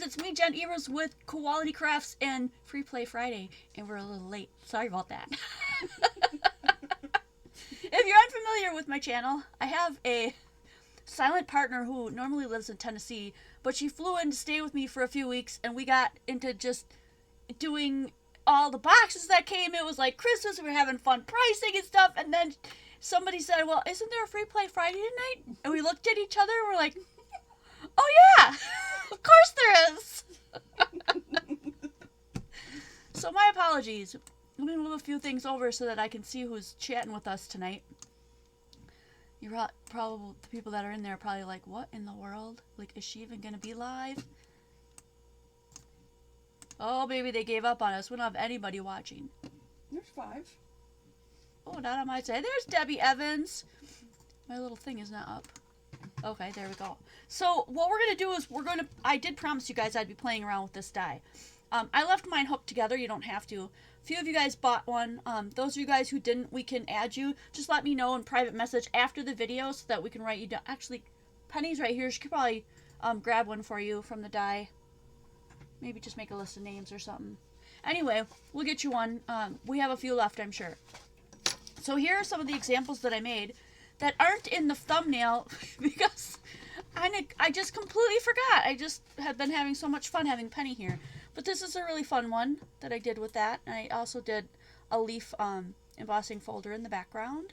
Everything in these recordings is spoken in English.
it's me, Jen Evers, with Quality Crafts and Free Play Friday, and we're a little late. Sorry about that. If you're unfamiliar with my channel, I have a silent partner who normally lives in Tennessee, but she flew in to stay with me for a few weeks, and we got into just doing all the boxes that came. It was like Christmas, we were having fun pricing and stuff, and then somebody said, well, isn't there a Free Play Friday tonight? And we looked at each other and we're like, oh yeah, of course there is. So my apologies. I'm going to move a few things over so that I can see who's chatting with us tonight. You're probably, the people that are in there are probably like, what in the world? Like, is she even going to be live? Oh, maybe they gave up on us. We don't have anybody watching. There's 5. Oh, not on my side. There's Debbie Evans. My little thing is not up. Okay, there we go. So what we're going to do is I did promise you guys I'd be playing around with this die. I left mine hooked together. You don't have to. A few of you guys bought one. Those of you guys who didn't, we can add you. Just let me know in private message after the video so that we can write you down. Actually, Penny's right here. She could probably grab one for you from the die. Maybe just make a list of names or something. Anyway, we'll get you one. We have a few left, I'm sure. So here are some of the examples that I made that aren't in the thumbnail because I just completely forgot. I just have been having so much fun having Penny here. But this is a really fun one that I did with that. And I also did a leaf embossing folder in the background.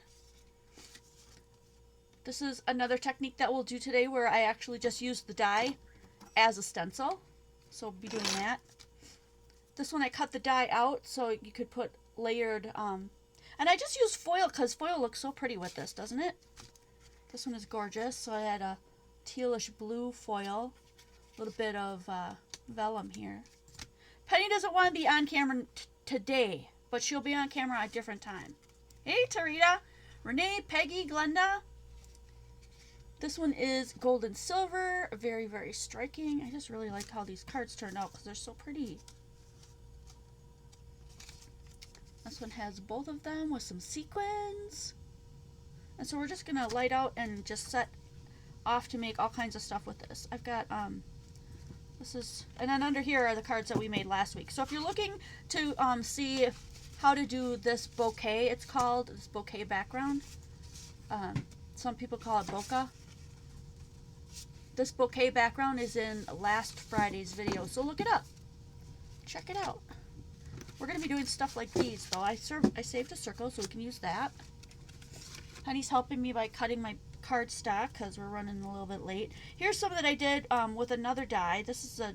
This is another technique that we'll do today where I actually just used the die as a stencil. So we'll be doing that. This one I cut the die out so you could put layered, and I just used foil because foil looks so pretty with this, doesn't it? This one is gorgeous. So I had a tealish blue foil, a little bit of vellum here. Penny doesn't want to be on camera today, but she'll be on camera at a different time. Hey, Tarita, Renee, Peggy, Glenda. This one is gold and silver, very, very striking. I just really like how these cards turned out because they're so pretty. This one has both of them with some sequins. And so we're just going to light out and just set off to make all kinds of stuff with this. I've got, and then under here are the cards that we made last week. So if you're looking to see how to do this bouquet, it's called, this bouquet background. Some people call it bokeh. This bouquet background is in last Friday's video, so look it up. Check it out. We're going to be doing stuff like these, though. I saved a circle, so we can use that. Honey's helping me by cutting my card stock, because we're running a little bit late. Here's some that I did with another die. This is a,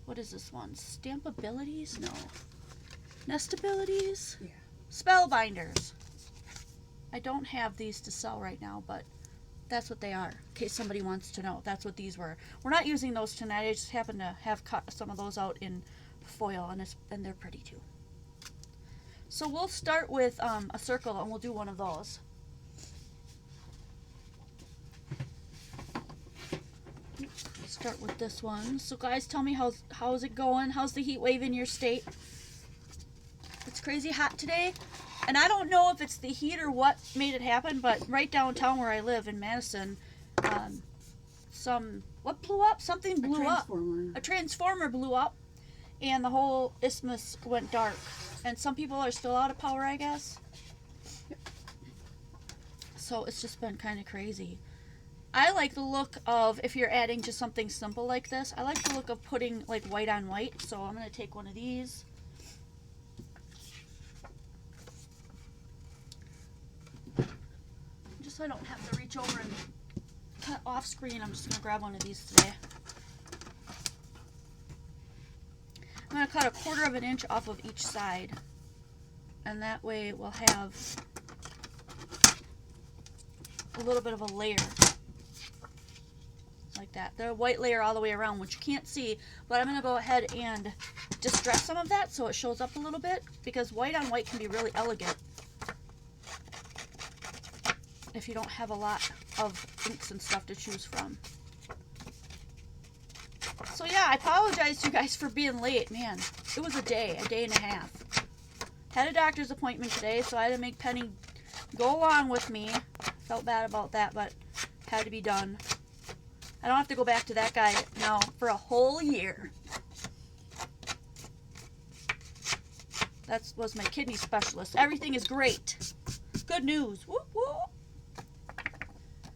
what is this one? Stamp Abilities? No. Nest Abilities? Yeah. Spellbinders. I don't have these to sell right now, but that's what they are, in case somebody wants to know. That's what these were. We're not using those tonight. I just happen to have cut some of those out in foil, and they're pretty too. So we'll start with a circle, and we'll do one of those. Start with this one. So guys, tell me how's it going? How's the heat wave in your state? It's crazy hot today. And I don't know if it's the heat or what made it happen, but right downtown where I live in Madison, what blew up? Something blew up. A transformer blew up, and the whole isthmus went dark. And some people are still out of power, I guess. Yep. So it's just been kind of crazy. I like the look of, if you're adding just something simple like this, I like the look of putting like white on white. So I'm going to take one of these. Just so I don't have to reach over and cut off screen, I'm just going to grab one of these today. I'm going to cut 1/4 of an inch off of each side. And that way we'll have a little bit of a layer. Like that. The white layer all the way around, which you can't see, but I'm going to go ahead and distress some of that so it shows up a little bit, because white on white can be really elegant if you don't have a lot of inks and stuff to choose from. So yeah, I apologize to you guys for being late. Man, it was a day and a half. Had a doctor's appointment today, so I had to make Penny go along with me. Felt bad about that, but had to be done. I don't have to go back to that guy now for a whole year. That was my kidney specialist. Everything is great. Good news. Whoop, whoop.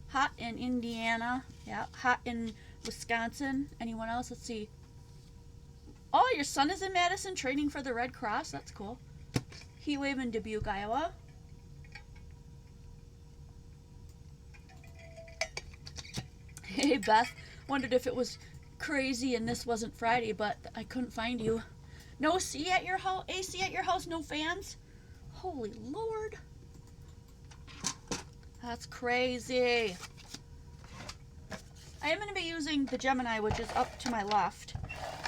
Hot in Indiana. Yeah, hot in Wisconsin. Anyone else? Let's see. Oh, your son is in Madison training for the Red Cross. That's cool. Heat wave in Dubuque, Iowa. Hey, Beth. Wondered if it was crazy and this wasn't Friday, but I couldn't find you. No AC at your house? No fans? Holy Lord. That's crazy. I am going to be using the Gemini, which is up to my left.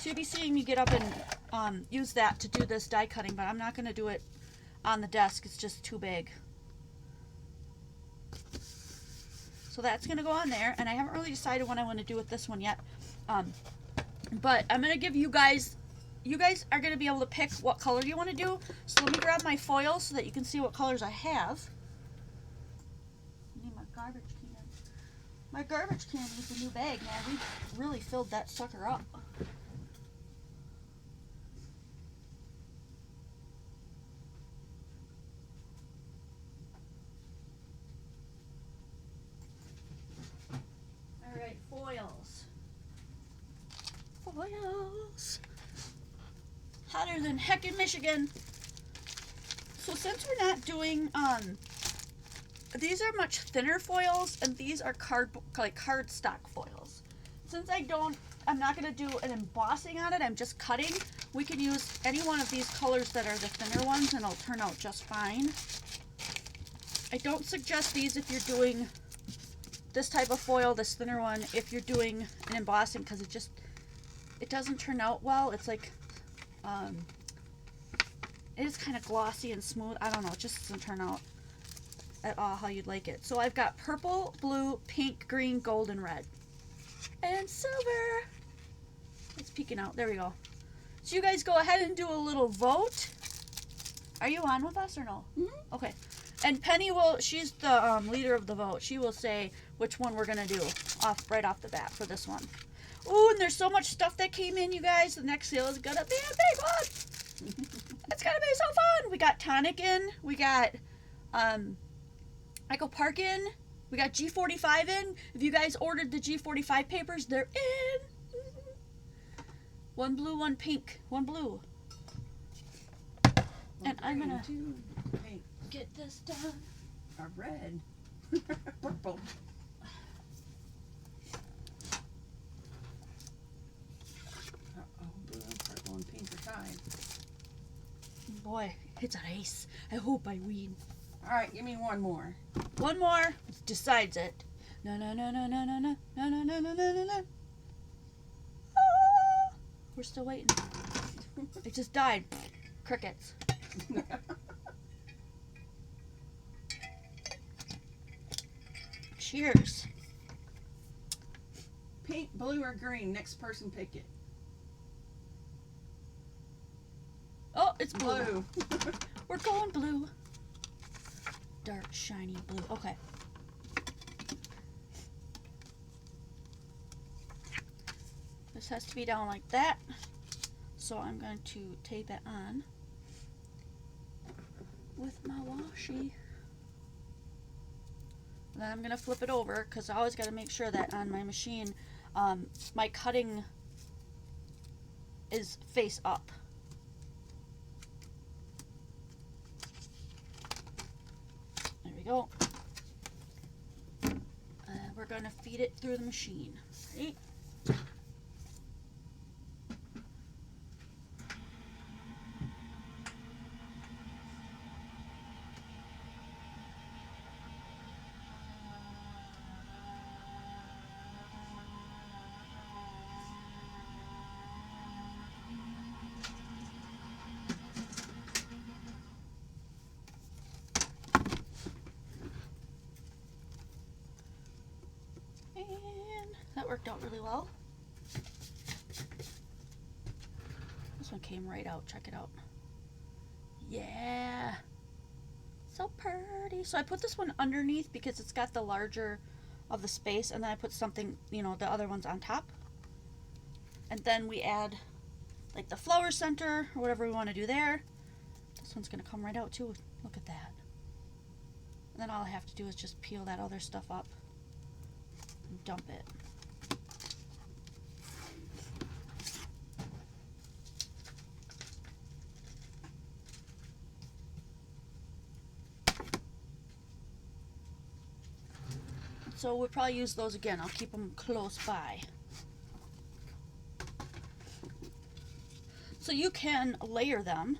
So you'll be seeing me get up and use that to do this die cutting, but I'm not going to do it on the desk. It's just too big. So that's going to go on there, and I haven't really decided what I want to do with this one yet. But I'm going to give you guys are going to be able to pick what color you want to do. So let me grab my foil so that you can see what colors I have. I need my garbage can. My garbage can needs a new bag, man. We really filled that sucker up. Alright, foils. Foils. Hotter than heck in Michigan. So since we're not doing, these are much thinner foils, and these are cardstock foils. Since I'm not going to do an embossing on it, I'm just cutting, we can use any one of these colors that are the thinner ones, and it'll turn out just fine. I don't suggest these if you're doing this type of foil, this thinner one, if you're doing an embossing, because it doesn't turn out well. It's like, it is kind of glossy and smooth. I don't know, it just doesn't turn out at all how you'd like it. So I've got purple, blue, pink, green, gold, and red. And silver. It's peeking out. There we go. So you guys go ahead and do a little vote. Are you on with us or no? Mm-hmm. Okay. And Penny she's the leader of the vote. She will say which one we're going to do right off the bat for this one. Ooh, and there's so much stuff that came in, you guys. The next sale is going to be a big one. It's going to be so fun. We got Tonic in. We got Echo Park in. We got G45 in. If you guys ordered the G45 papers, they're in. One blue, one pink, one blue. And I'm going to get this done. A red. Purple. Blue and purple and pink are tied. Boy, it's a race. I hope I win. Alright, give me one more. One more decides it. No, no, no, no, no, no, no, no, no, no, no, no, no. Ah, we're still waiting. It just died. Crickets. Cheers. Pink, blue, or green? Next person pick it. Oh, it's blue. Blue. We're going blue. Dark, shiny blue. Okay. This has to be down like that. So I'm going to tape it on with my washi. Then I'm going to flip it over because I always got to make sure that on my machine my cutting is face up. There we go. We're going to feed it through the machine. Right? That worked out really well. This one came right out. Check it out. Yeah. So pretty. So I put this one underneath because it's got the larger of the space, and then I put something, you know, the other ones on top. And then we add like the flower center or whatever we want to do there. This one's going to come right out too. Look at that. And then all I have to do is just peel that other stuff up and dump it. So we'll probably use those again. I'll keep them close by. So you can layer them.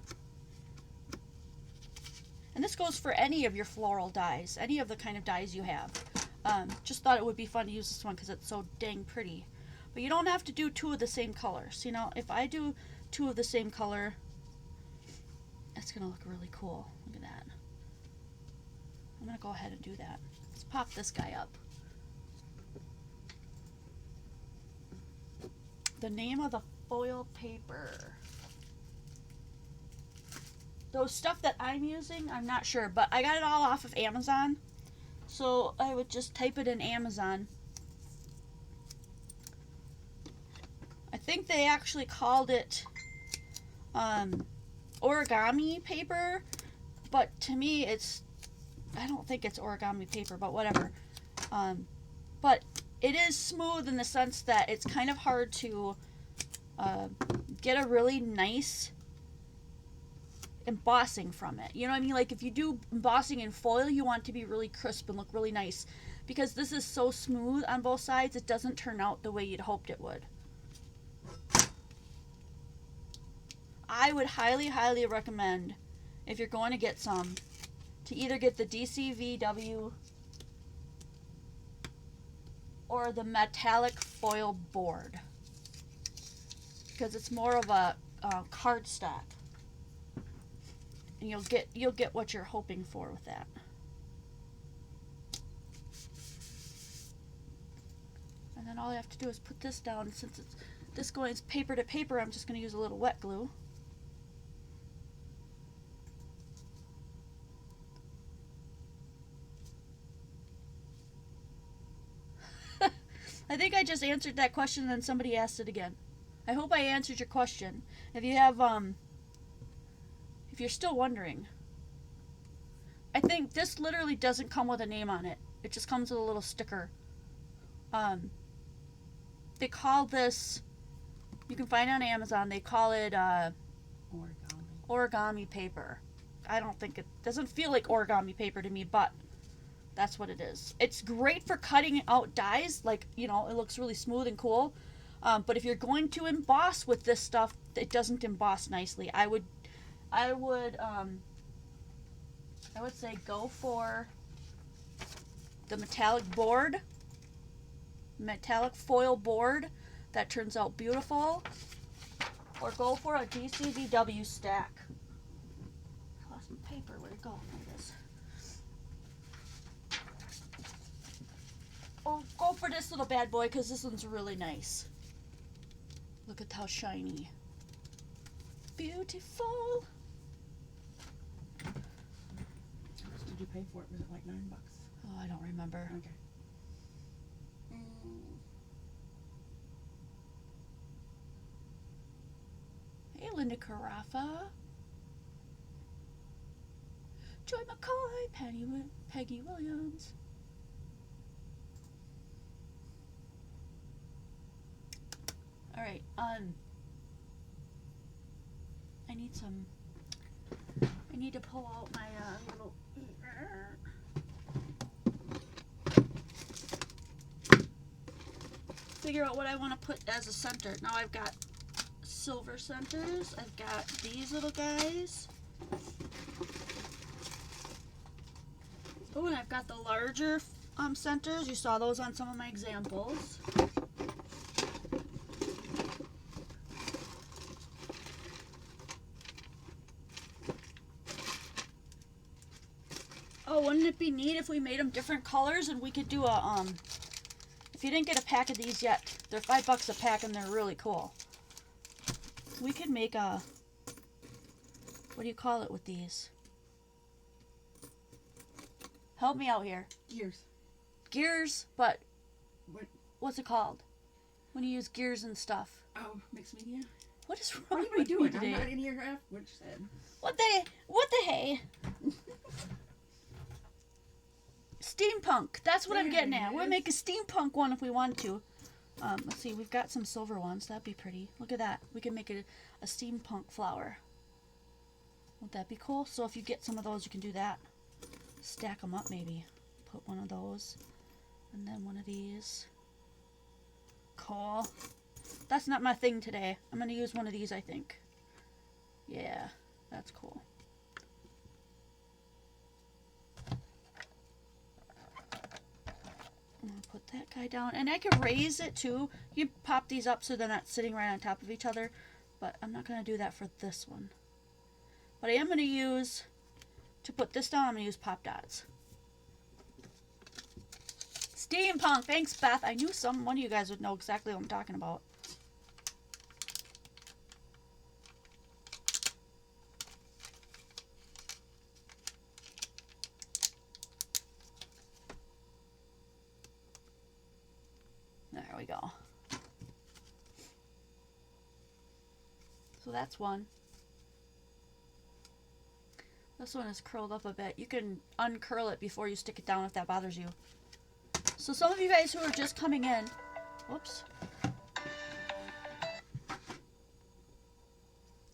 And this goes for any of your floral dies, any of the kind of dies you have. Just thought it would be fun to use this one because it's so dang pretty. But you don't have to do two of the same colors. You know, if I do two of the same color, it's going to look really cool. Look at that. I'm going to go ahead and do that. Let's pop this guy up. The name of the foil paper. Those stuff that I'm using, I'm not sure, but I got it all off of Amazon. So I would just type it in Amazon. I think they actually called it origami paper, but to me I don't think it's origami paper, but whatever. But it is smooth in the sense that it's kind of hard to get a really nice embossing from it. You know what I mean? Like if you do embossing in foil, you want it to be really crisp and look really nice. Because this is so smooth on both sides, it doesn't turn out the way you'd hoped it would. I would highly, highly recommend, if you're going to get some, to either get the DCVW or the metallic foil board, because it's more of a cardstock, and you'll get what you're hoping for with that. And then all I have to do is put this down. Since this going paper to paper, I'm just going to use a little wet glue. I think I just answered that question and then somebody asked it again. I hope I answered your question. If you have, if you're still wondering, I think this literally doesn't come with a name on it. It just comes with a little sticker. They call this, you can find it on Amazon, they call it origami paper. I don't think it doesn't feel like origami paper to me, but that's what it is. It's great for cutting out dies, like, you know, it looks really smooth and cool. But if you're going to emboss with this stuff, it doesn't emboss nicely. I would say go for the metallic board, metallic foil board that turns out beautiful, or go for a DCVW stack. I lost my paper. Where'd it go? There it is. Or go for this little bad boy because this one's really nice. Look at how shiny. Beautiful. How much did you pay for it? Was it like $9? Oh, I don't remember. Okay. Hey, Linda Carafa. Joy McCoy, Peggy Williams. All right, I need to pull out my little, figure out what I want to put as a center. Now I've got silver centers. I've got these little guys. Oh, and I've got the larger centers. You saw those on some of my examples. Oh, wouldn't it be neat if we made them different colors and we could do a, if you didn't get a pack of these yet, they're $5 a pack and they're really cool. We could make a, what do you call it with these? Help me out here. Gears. gears, but What? what's it called? When you use gears and stuff. Oh, mixed media? What is wrong What are you with doing? me today? I'm not in your graph. What you said? What the hey? Steampunk. That's what I'm There getting it at. We'll is. make a steampunk one if we want to. Let's see. We've got some silver ones. That'd be pretty. Look at that. We can make it a steampunk flower. Won't that be cool? So if you get some of those, you can do that. Stack them up maybe. Put one of those. And then one of these. Cool. That's not my thing today. I'm going to use one of these, I think. Yeah, that's cool. I'm going to put that guy down. And I can raise it too. You can pop these up so they're not sitting right on top of each other. But I'm not going to do that for this one. But I am going to use, to put this down, I'm going to use pop dots. Steampunk. Thanks, Beth. I knew one of you guys would know exactly what I'm talking about. There we go. So that's one. This one is curled up a bit. You can uncurl it before you stick it down if that bothers you. So some of you guys who are just coming in, whoops,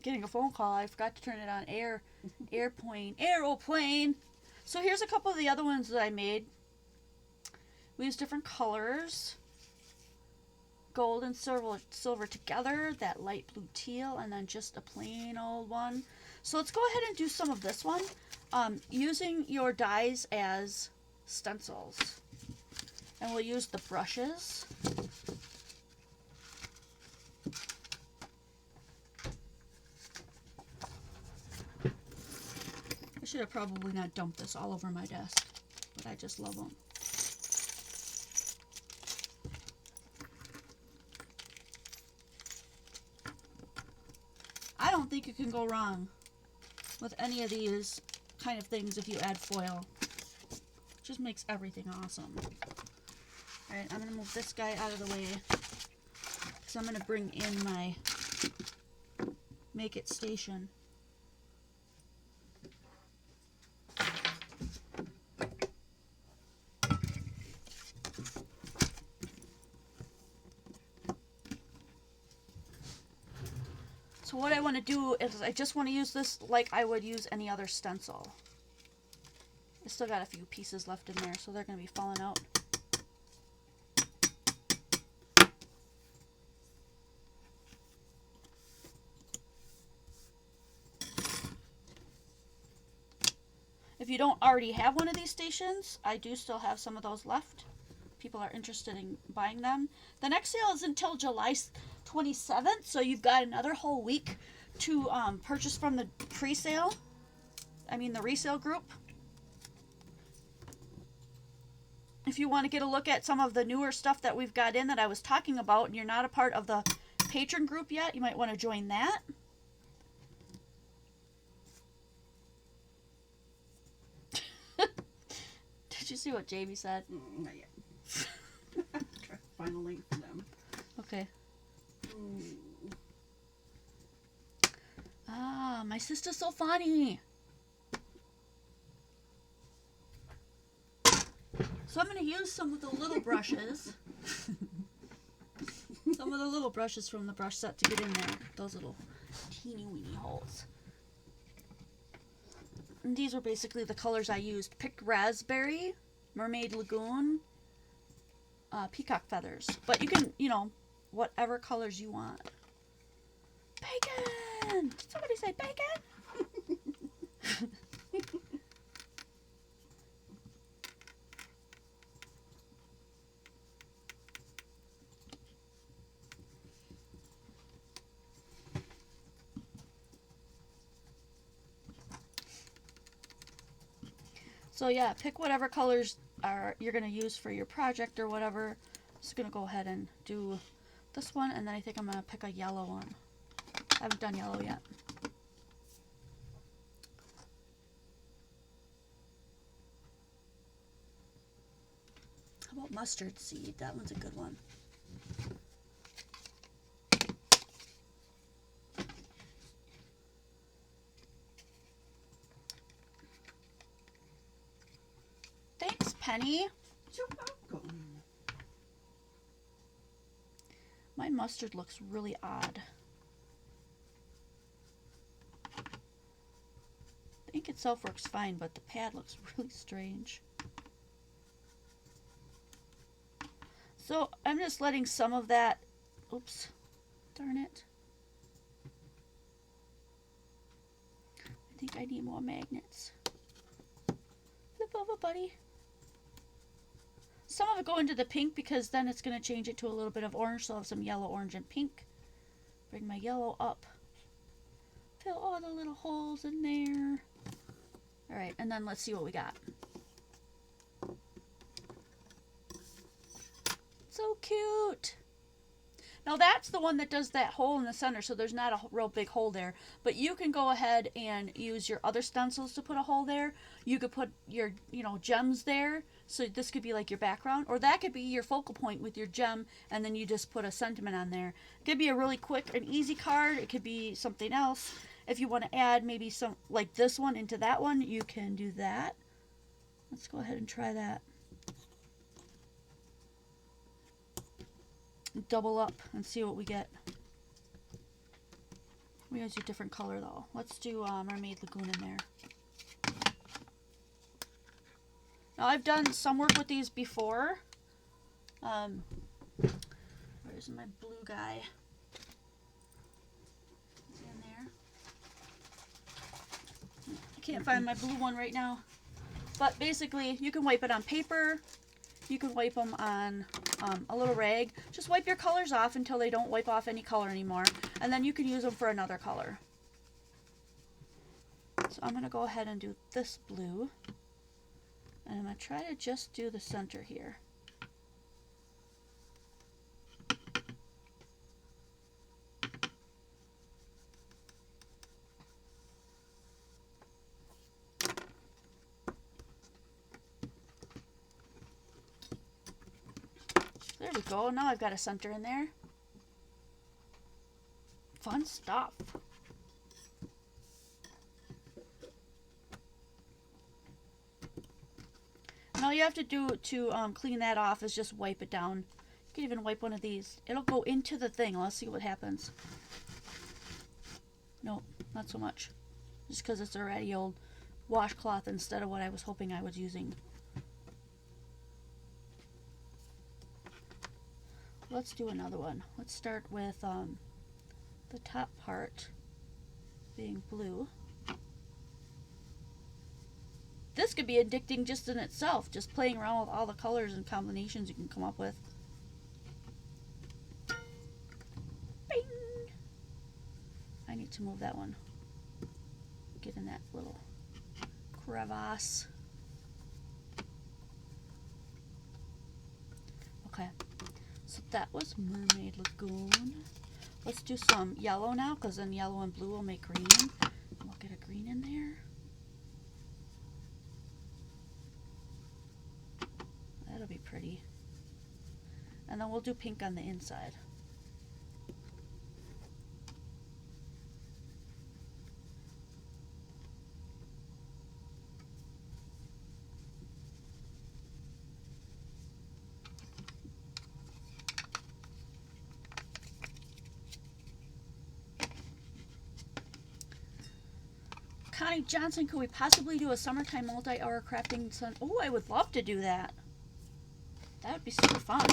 getting a phone call. I forgot to turn it on aeroplane. So here's a couple of the other ones that I made. We use different colors, gold and silver together, that light blue teal, and then just a plain old one. So let's go ahead and do some of this one, using your dies as stencils. And we'll use the brushes. I should have probably not dumped this all over my desk, but I just love them. I don't think you can go wrong with any of these kind of things if you add foil. It just makes everything awesome. Alright, I'm going to move this guy out of the way because I'm going to bring in my Make It station. So what I want to do is I just want to use this like I would use any other stencil. I still got a few pieces left in there, so they're going to be falling out. If you don't already have one of these stations, I do still have some of those left. People are interested in buying them. The next sale is until July 27th, so you've got another whole week to purchase from the pre-sale. I mean the resale group. If you want to get a look at some of the newer stuff that we've got in that I was talking about and you're not a part of the patron group yet, you might want to join that. Did you see what Jamie said? Not yet. Try to find a link for them. Okay. Ah, my sister's so funny. So I'm going to use some of the little brushes. Some of the little brushes from the brush set to get in there. Those little teeny weeny holes. And these are basically the colors I used. Picked raspberry, mermaid lagoon, peacock feathers. But you can, you know, whatever colors you want. Bacon! Did somebody say bacon? So yeah, pick whatever colors you're going to use for your project or whatever. Just going to go ahead and do this one, and then I think I'm going to pick a yellow one. I haven't done yellow yet. How mustard seed. That one's a good one. Thanks, Penny. You're welcome. My mustard looks really odd. The ink itself works fine, but the pad looks really strange. So I'm just letting some of that, oops, darn it. I think I need more magnets. Flip over, buddy. Some of it go into the pink because then it's going to change it to a little bit of orange, so I'll have some yellow, orange, and pink. Bring my yellow up. Fill all the little holes in there. Alright, and then let's see what we got. So cute! Now that's the one that does that hole in the center, so there's not a real big hole there. But you can go ahead and use your other stencils to put a hole there. You could put your, gems there. So this could be like your background. Or that could be your focal point with your gem, and then you just put a sentiment on there. It could be a really quick and easy card. It could be something else. If you want to add maybe some, like this one into that one, you can do that. Let's go ahead and try that. Double up and see what we get. We use a different color though. Let's do Mermaid Lagoon in there. Now I've done some work with these before. Where's my blue guy? Is he in there? I can't find my blue one right now. But basically, you can wipe it on paper. You can wipe them on a little rag. Just wipe your colors off until they don't wipe off any color anymore. And then you can use them for another color. So I'm going to go ahead and do this blue. And I'm going to try to just do the center here. There we go. Now I've got a center in there. Fun stuff. And all you have to do to clean that off is just wipe it down. You can even wipe one of these. It'll go into the thing. Let's see what happens. Nope, not so much. Just because it's a ratty old washcloth instead of what I was hoping I was using. Let's do another one. Let's start with the top part being blue. This could be addicting just in itself, just playing around with all the colors and combinations you can come up with. Bing! I need to move that one. Get in that little crevasse. Okay, so that was Mermaid Lagoon. Let's do some yellow now, because then yellow and blue will make green. We'll get a green in there. That'll be pretty. And then we'll do pink on the inside. Connie Johnson, could we possibly do a summertime multi-hour crafting? Oh, I would love to do that. That would be super fun.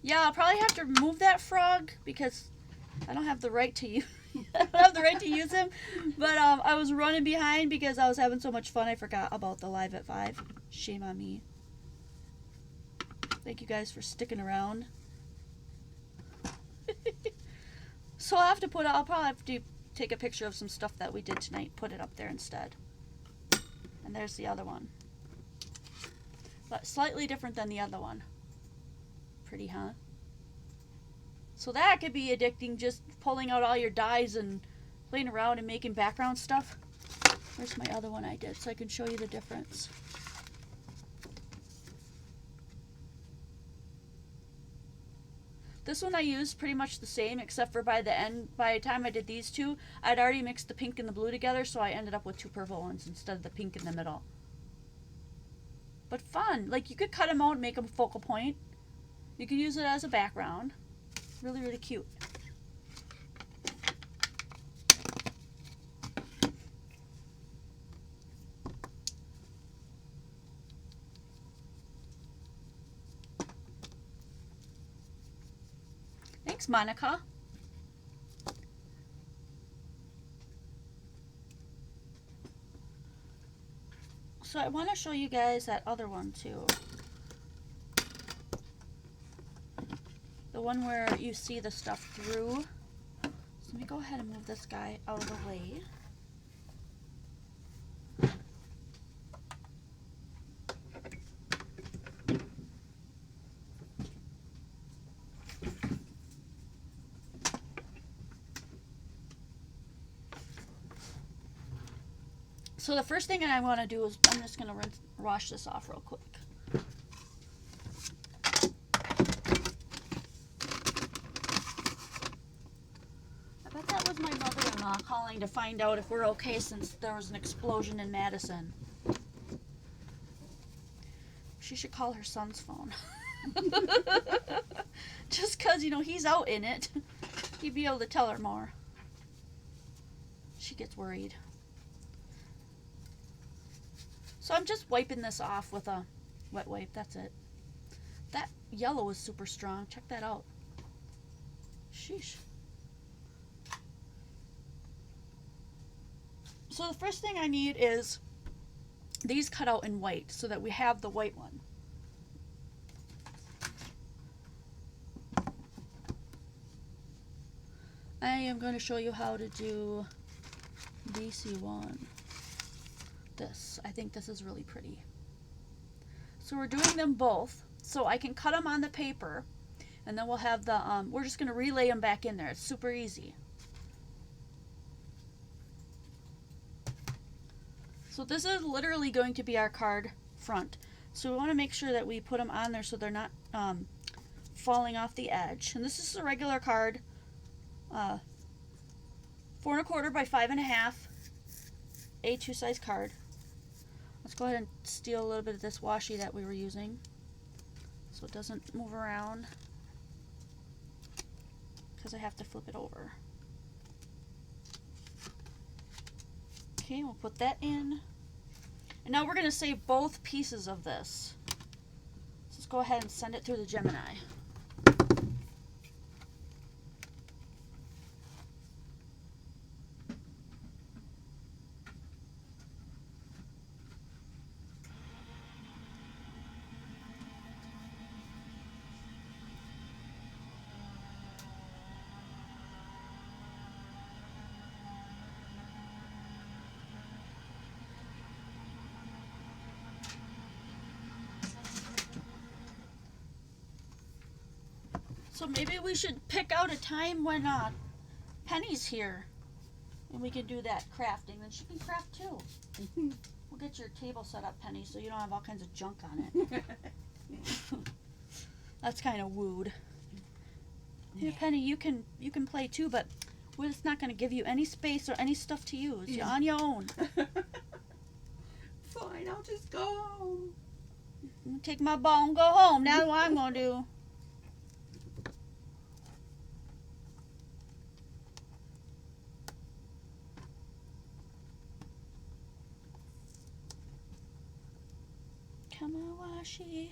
Yeah, I'll probably have to remove that frog because I don't have the right to use. I don't have the right to use him. But I was running behind because I was having so much fun. I forgot about the live at 5. Shame on me. Thank you guys for sticking around. So I'll probably have to take a picture of some stuff that we did tonight, put it up there instead. And there's the other one. But slightly different than the other one. Pretty, huh? So that could be addicting, just pulling out all your dies and playing around and making background stuff. Where's my other one I did so I can show you the difference? This one I used pretty much the same, except for by the time I did these two, I'd already mixed the pink and the blue together, so I ended up with 2 purple ones instead of the pink in the middle. But fun. Like, you could cut them out and make them a focal point. You could use it as a background. Really, really cute. Thanks, Monica. So I want to show you guys that other one too. The one where you see the stuff through. So let me go ahead and move this guy out of the way. So the first thing I want to do is I'm just going to wash this off real quick. I bet that was my mother-in-law calling to find out if we're okay since there was an explosion in Madison. She should call her son's phone. Just because, you know, he's out in it. He'd be able to tell her more. She gets worried. So I'm just wiping this off with a wet wipe. That's it. That yellow is super strong. Check that out. Sheesh. So the first thing I need is these cut out in white so that we have the white one. I am going to show you how to do DC1. This. I think this is really pretty. So we're doing them both. So I can cut them on the paper and then we'll have the, we're just going to relay them back in there. It's super easy. So this is literally going to be our card front. So we want to make sure that we put them on there so they're not falling off the edge. And this is a regular card. 4 1/4 by 5.5 A2 size card. Let's go ahead and steal a little bit of this washi that we were using so it doesn't move around because I have to flip it over. Okay, we'll put that in. And now we're going to save both pieces of this. So let's go ahead and send it through the Gemini. So maybe we should pick out a time when Penny's here and we can do that crafting. Then she can craft too. We'll get your table set up, Penny, so you don't have all kinds of junk on it. That's kind of wooed. Here, Penny, you can play too, but we're just not going to give you any space or any stuff to use. You're on your own. Fine, I'll just go home. Take my ball and go home. That's what I'm going to do. Come on, washi.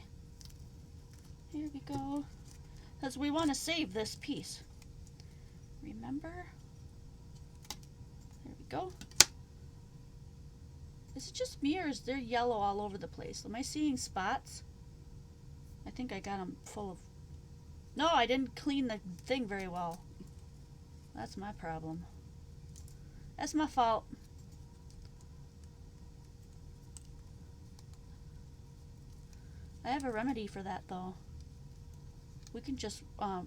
Here we go. Because we want to save this piece. Remember? There we go. Is it just me or is there yellow all over the place? Am I seeing spots? I think I got them full of... No, I didn't clean the thing very well. That's my problem. That's my fault. I have a remedy for that though. We can just I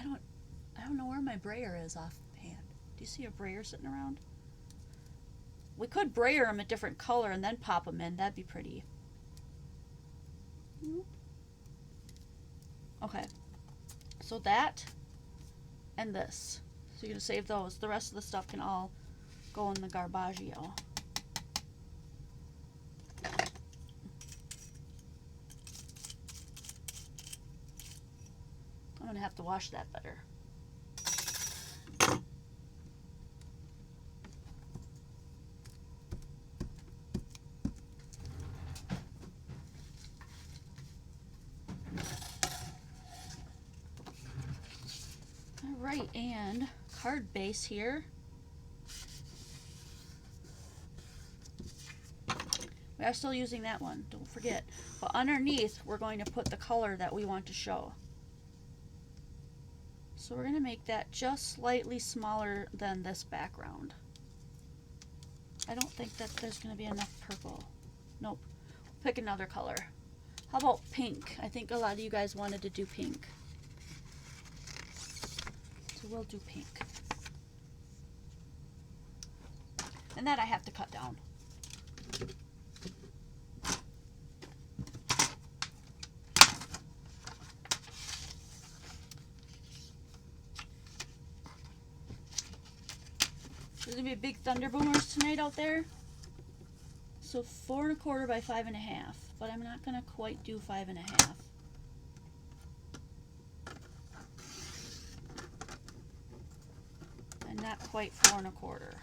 don't know where my brayer is offhand. Do you see a brayer sitting around? We could brayer them a different color and then pop them in. That'd be pretty. Okay. So that and this. So you're going to save those. The rest of the stuff can all go in the garbaggio. I'm going to have to wash that better. Alright, and card base here. We are still using that one, don't forget. But underneath, we're going to put the color that we want to show. So we're going to make that just slightly smaller than this background. I don't think that there's going to be enough purple. Nope. Pick another color. How about pink? I think a lot of you guys wanted to do pink. So we'll do pink. And that I have to cut down. There's gonna be big thunder boomers tonight out there. So 4 1/4 by 5 1/2, but I'm not gonna quite do 5 1/2. And not quite 4 1/4.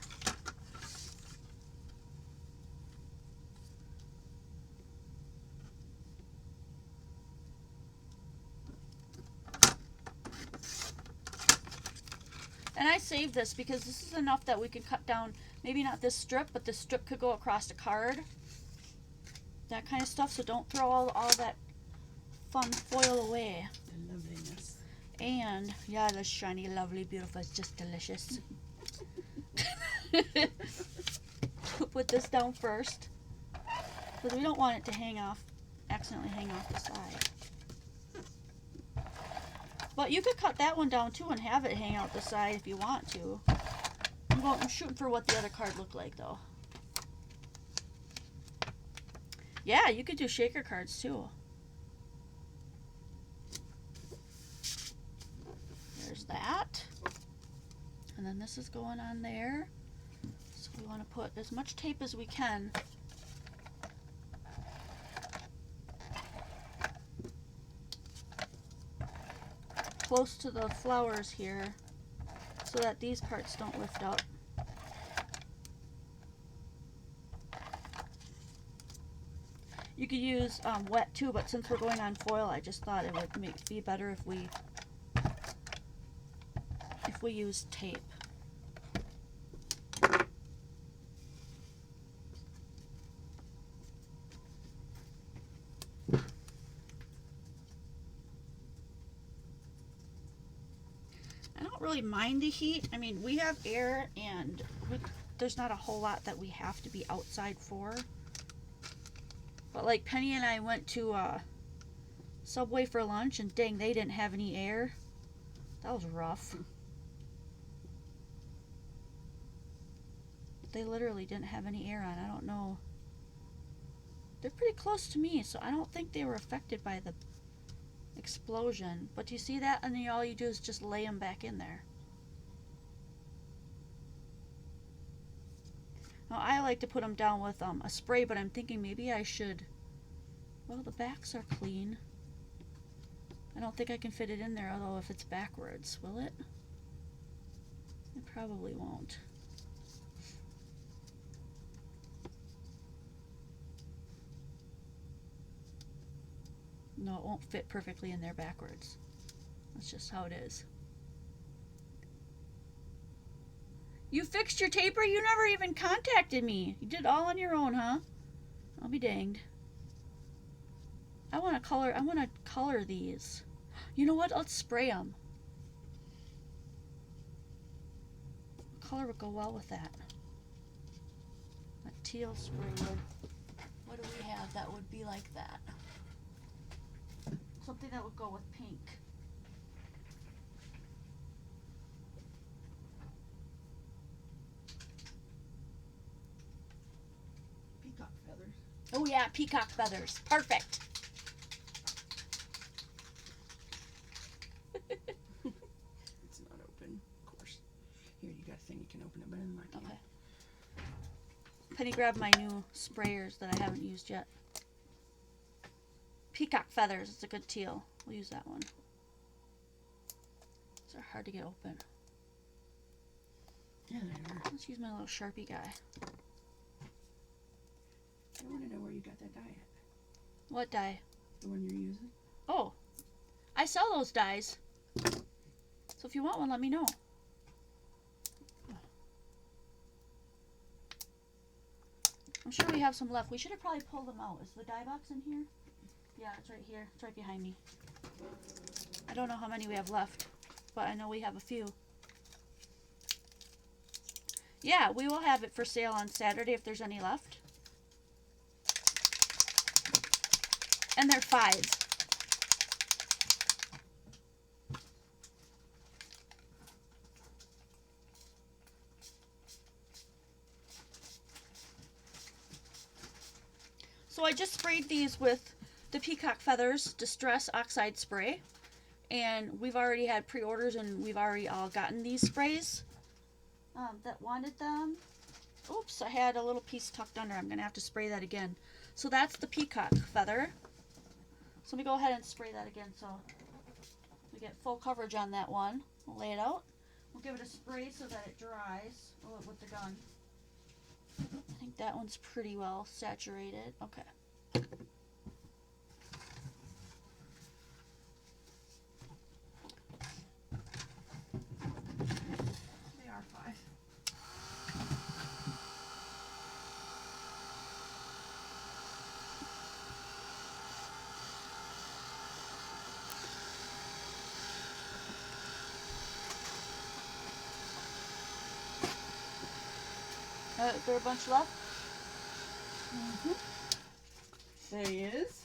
And I saved this because this is enough that we can cut down, maybe not this strip, but this strip could go across a card. That kind of stuff, so don't throw all that fun foil away. The loveliness. And, yeah, the shiny, lovely, beautiful, it's just delicious. Put this down first, because we don't want it to hang off, accidentally hang off the side. But you could cut that one down too and have it hang out the side if you want to. I'm shooting for what the other card looked like though. Yeah, you could do shaker cards too. There's that. And then this is going on there. So we want to put as much tape as we can. Close to the flowers here so that these parts don't lift up. You could use wet too, but since we're going on foil, I just thought it would be better if we use tape. I don't really mind the heat. I mean, we have air and there's not a whole lot that we have to be outside for. But like Penny and I went to Subway for lunch and dang, they didn't have any air. That was rough. They literally didn't have any air on. I don't know. They're pretty close to me, so I don't think they were affected by the explosion. But do you see that? And then all you do is just lay them back in there. Now I like to put them down with a spray, but I'm thinking maybe I should. Well, the backs are clean. I don't think I can fit it in there, although if it's backwards, will it? It probably won't. No, it won't fit perfectly in there backwards. That's just how it is. You fixed your taper? You never even contacted me. You did it all on your own, huh? I'll be danged. I want to color these. You know what? Let's spray them. What color would go well with that? That teal spray would. What do we have that would be like that? Something that would go with pink. Oh yeah, peacock feathers. Perfect. It's not open, of course. Here, you got a thing you can open it better than I can. Okay. Penny grabbed my new sprayers that I haven't used yet. Peacock feathers. It's a good teal. We'll use that one. These are hard to get open. Yeah, they are. Let's use my little Sharpie guy. I want to know where you got that dye at. What dye? The one you're using? Oh, I sell those dyes. So if you want one, let me know. I'm sure we have some left. We should have probably pulled them out. Is the dye box in here? Yeah, it's right here. It's right behind me. I don't know how many we have left, but I know we have a few. Yeah, we will have it for sale on Saturday if there's any left. And they're 5s. So I just sprayed these with the Peacock Feathers Distress Oxide Spray. And we've already had pre-orders and we've already all gotten these sprays that wanted them. Oops, I had a little piece tucked under. I'm going to have to spray that again. So that's the Peacock Feather. So let me go ahead and spray that again so we get full coverage on that one. We'll lay it out. We'll give it a spray so that it dries with the gun. I think that one's pretty well saturated. Okay. They are 5. Is there a bunch left? Mm-hmm. There is.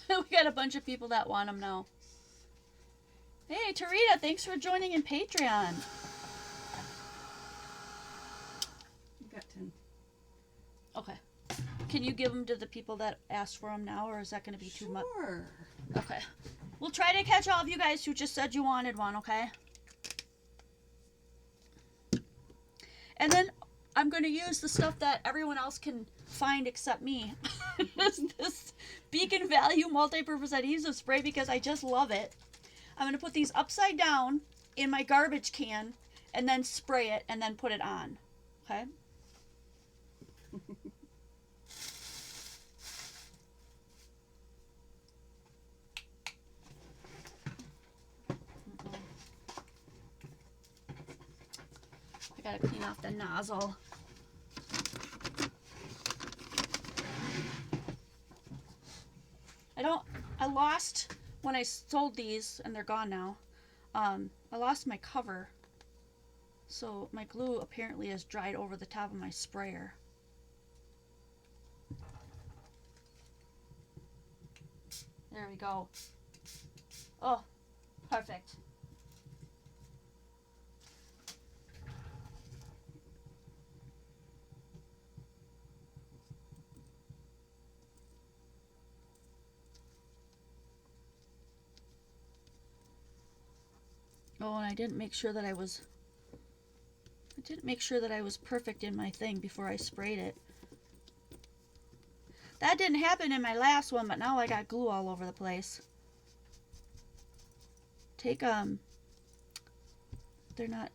We got a bunch of people that want them now. Hey, Tarita, thanks for joining in Patreon. You got 10. Okay. Can you give them to the people that asked for them now, or is that going to be too much? Sure. Okay. We'll try to catch all of you guys who just said you wanted one, okay? And then I'm going to use the stuff that everyone else can find except me. this Beacon Value Multi-Purpose Adhesive Spray because I just love it. I'm going to put these upside down in my garbage can and then spray it and then put it on. Okay? I gotta clean off the nozzle. I lost, when I sold these, and they're gone now, I lost my cover. So my glue apparently has dried over the top of my sprayer. There we go. Oh, perfect. Oh, and I didn't make sure that I was perfect in my thing before I sprayed it. That didn't happen in my last one, but now I got glue all over the place. They're not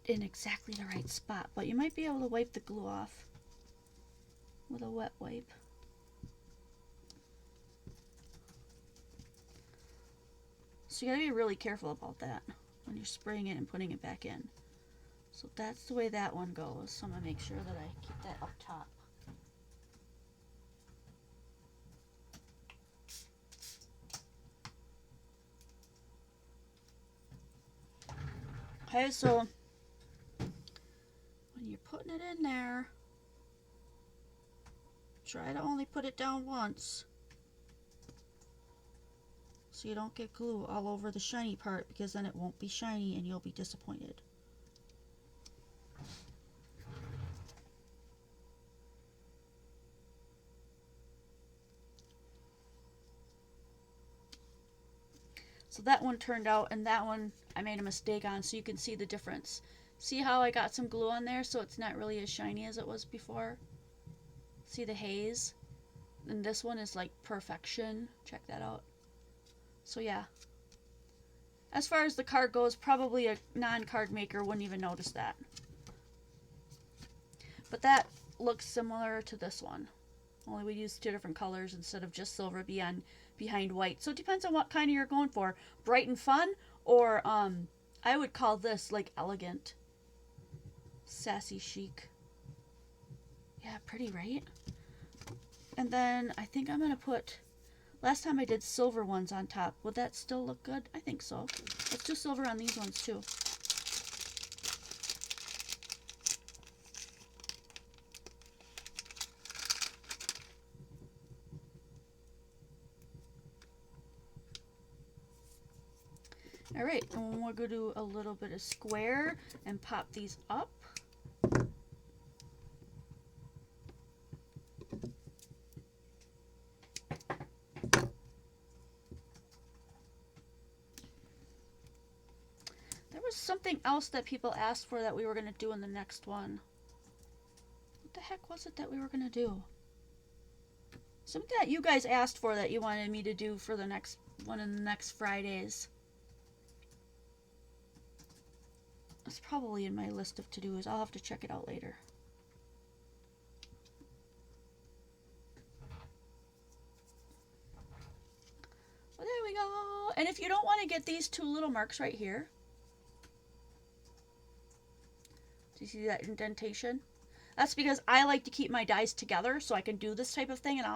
in exactly the right spot, but you might be able to wipe the glue off with a wet wipe. So you gotta be really careful about that when you're spraying it and putting it back in. So that's the way that one goes. So I'm gonna make sure that I keep that up top. Okay, so when you're putting it in there, try to only put it down once, so you don't get glue all over the shiny part, because then it won't be shiny and you'll be disappointed. So that one turned out, and that one I made a mistake on, so you can see the difference. See how I got some glue on there so it's not really as shiny as it was before? See the haze? And this one is like perfection. Check that out. So yeah. As far as the card goes, probably a non-card maker wouldn't even notice that. But that looks similar to this one. Only we used 2 different colors instead of just silver behind white. So it depends on what kind of you're going for. Bright and fun, or I would call this like elegant. Sassy chic. Yeah, pretty, right? And then I think I'm going to put, last time I did silver ones on top. Would that still look good? I think so. Let's do silver on these ones too. Alright, and we're going to do a little bit of square and pop these up. There was something else that people asked for that we were going to do in the next one. What the heck was it that we were going to do? Something that you guys asked for that you wanted me to do for the next one in the next Fridays. It's probably in my list of to-dos. I'll have to check it out later. Well, there we go. And if you don't want to get these 2 little marks right here. Do you see that indentation? That's because I like to keep my dies together so I can do this type of thing and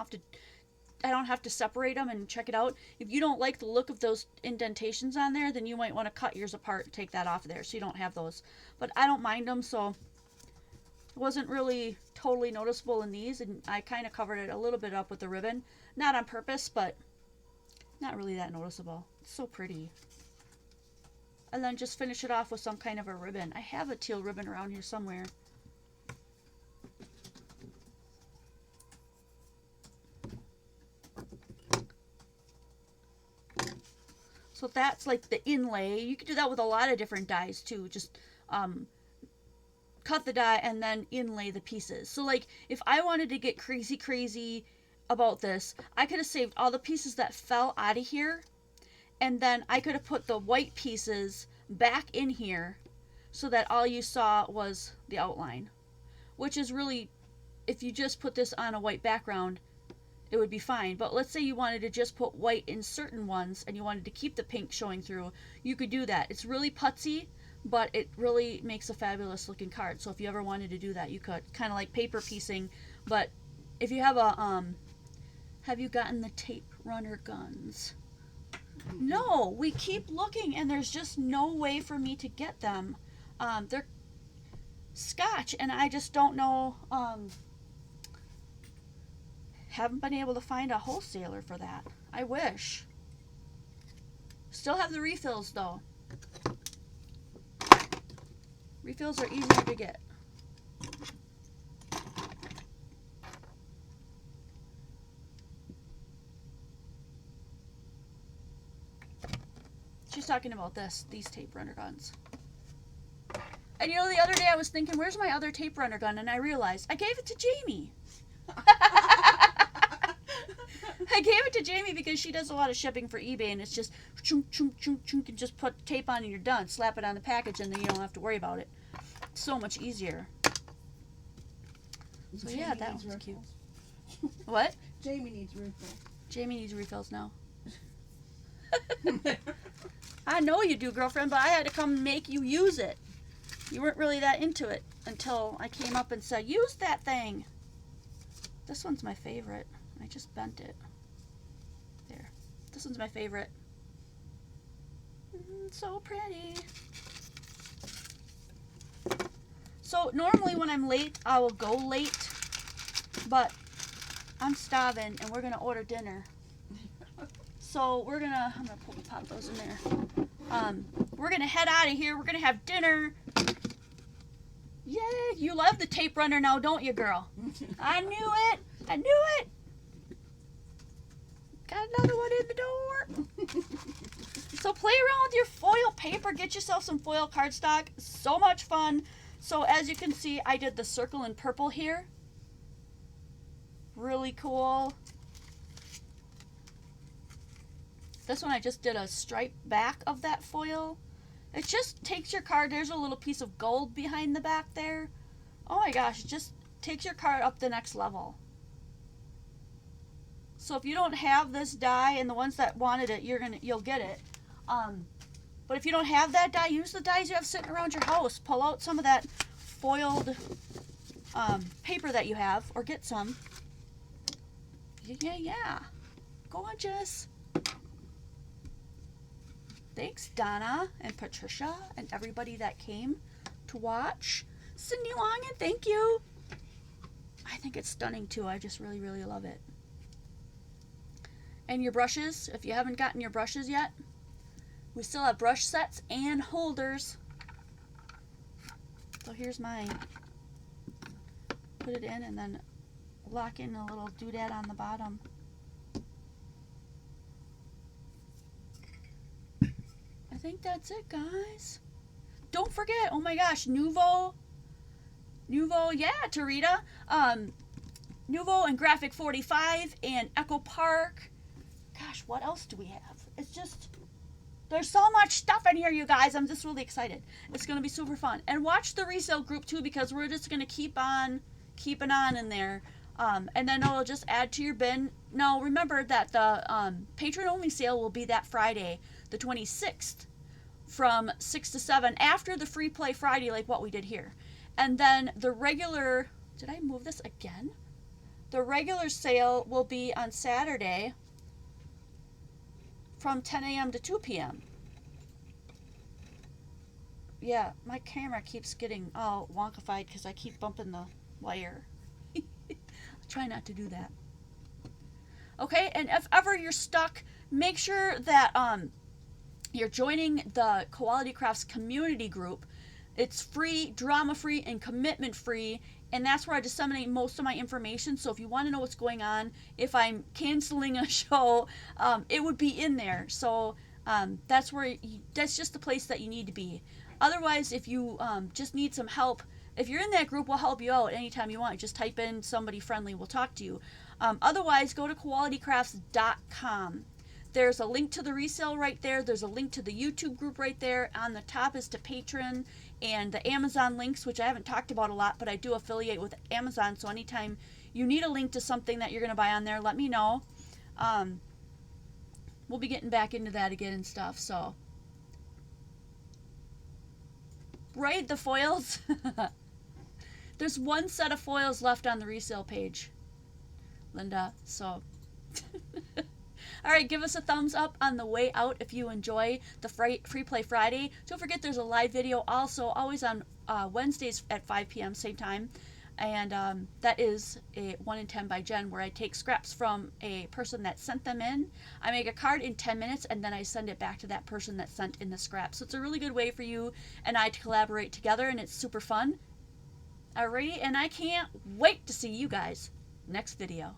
I don't have to separate them and check it out. If you don't like the look of those indentations on there, then you might want to cut yours apart and take that off of there so you don't have those. But I don't mind them, so it wasn't really totally noticeable in these, and I kind of covered it a little bit up with the ribbon. Not on purpose, but not really that noticeable. It's so pretty. And then just finish it off with some kind of a ribbon. I have a teal ribbon around here somewhere. So that's like the inlay. You could do that with a lot of different dies too. Just cut the die and then inlay the pieces. So like if I wanted to get crazy about this, I could have saved all the pieces that fell out of here, and then I could have put the white pieces back in here so that all you saw was the outline. Which is really, if you just put this on a white background, it would be fine. But let's say you wanted to just put white in certain ones and you wanted to keep the pink showing through, you could do that. It's really putsy, but it really makes a fabulous looking card. So if you ever wanted to do that, you could. Kind of like paper piecing. But if you have a, have you gotten the tape runner guns? No, we keep looking and there's just no way for me to get them. They're Scotch and I just don't know, haven't been able to find a wholesaler for that. I wish. Still have the refills though. Refills are easier to get. She's talking about these tape runner guns. And you know, the other day I was thinking, where's my other tape runner gun? And I realized I gave it to Jamie. I gave it to Jamie because she does a lot of shipping for eBay, and it's just chunk, chunk, chunk, chunk, and just put tape on and you're done. Slap it on the package and then you don't have to worry about it. It's so much easier. So Jamie yeah, that needs one's cute. refills. What? Jamie needs refills. Jamie needs refills now. I know you do, girlfriend, but I had to come make you use it. You weren't really that into it until I came up and said, use that thing. This one's my favorite. I just bent it. There. This one's my favorite. So pretty. So normally when I'm late, I will go late, but I'm starving and we're going to order dinner. So I'm going to pop those in there. We're going to head out of here. We're going to have dinner. Yay, you love the tape runner now, don't you, girl? I knew it. I knew it. Got another one in the door. So paper. Get yourself some foil cardstock. So much fun. So as you can see, I did the circle in purple here. Really cool. This one I just did a stripe back of that foil. It just takes your card. There's a little piece of gold behind the back there. Oh my gosh, it just takes your card up the next level. So if you don't have this die, and the ones that wanted it, you'll get it. But if you don't have that die, use the dies you have sitting around your house. Pull out some of that foiled paper that you have, or get some. Yeah. Gorgeous. Thanks, Donna and Patricia and everybody that came to watch. Cindy Longan, thank you. I think it's stunning too. I just really, really love it. And your brushes, if you haven't gotten your brushes yet, we still have brush sets and holders. So here's mine. Put it in and then lock in a little doodad on the bottom. I think that's it, guys. Don't forget, oh my gosh, Nuvo, yeah, Tarita. Nuvo and Graphic 45 and Echo Park. Gosh, what else do we have? It's just, there's so much stuff in here, you guys. I'm just really excited. It's going to be super fun. And watch the resale group, too, because we're just going to keep on keeping on in there. And then it'll just add to your bin. Now, remember that the patron-only sale will be that Friday, the 26th, from 6 to 7, after the Free Play Friday, like what we did here. And then the regular, did I move this again? The regular sale will be on Saturday from 10 a.m. to 2 p.m. Yeah, my camera keeps getting all wonkified because I keep bumping the wire. Try not to do that. Okay, and if ever you're stuck, make sure that you're joining the Quality Crafts community group. It's free, drama-free, and commitment-free, and that's where I disseminate most of my information. So if you want to know what's going on, if I'm canceling a show, it would be in there. So that's where that's just the place that you need to be. Otherwise, if you just need some help, if you're in that group, we'll help you out anytime you want. Just type in somebody friendly, we'll talk to you. Otherwise, go to qualitycrafts.com. There's a link to the resale right there. There's a link to the YouTube group right there. On the top is to Patreon and the Amazon links, which I haven't talked about a lot, but I do affiliate with Amazon. So anytime you need a link to something that you're going to buy on there, let me know. We'll be getting back into that again and stuff. So, right, the foils. There's one set of foils left on the resale page, Linda. So. All right, give us a thumbs up on the way out if you enjoy the Free Play Friday. Don't forget there's a live video also always on Wednesdays at 5 p.m. same time. And that is a 1 in 10 by Jen, where I take scraps from a person that sent them in. I make a card in 10 minutes, and then I send it back to that person that sent in the scraps. So it's a really good way for you and I to collaborate together, and it's super fun. Alrighty, and I can't wait to see you guys next video.